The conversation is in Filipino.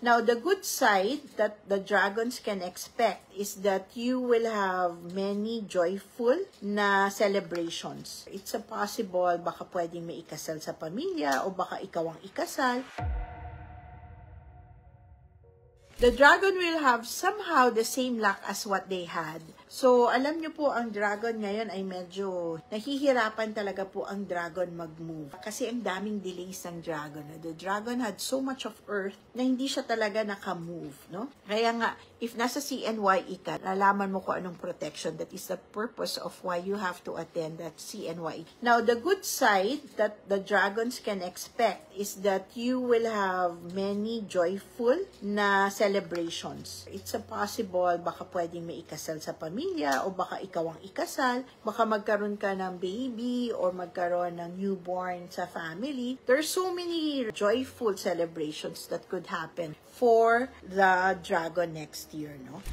Now, the good side that the dragons can expect is that you will have many joyful na celebrations. It's a possible, baka pwedeng may ikasal sa pamilya o baka ikaw ang ikasal. The dragon will have somehow the same luck as what they had. So, alam nyo po, ang dragon ngayon ay medyo nahihirapan talaga po ang dragon mag-move. Kasi ang daming delays ng dragon. The dragon had so much of earth na hindi siya talaga naka-move, no? Kaya nga, if nasa CNYE ka, nalaman mo kung anong protection. That is the purpose of why you have to attend that CNYE. Now, the good side that the dragons can expect is that you will have many joyful na celebrations. It's a possible, baka pwedeng may ikasal sa pamilya o baka ikaw ang ikasal, baka magkaroon ka ng baby or magkaroon ng newborn sa family. There's so many joyful celebrations that could happen for the dragon next year, no?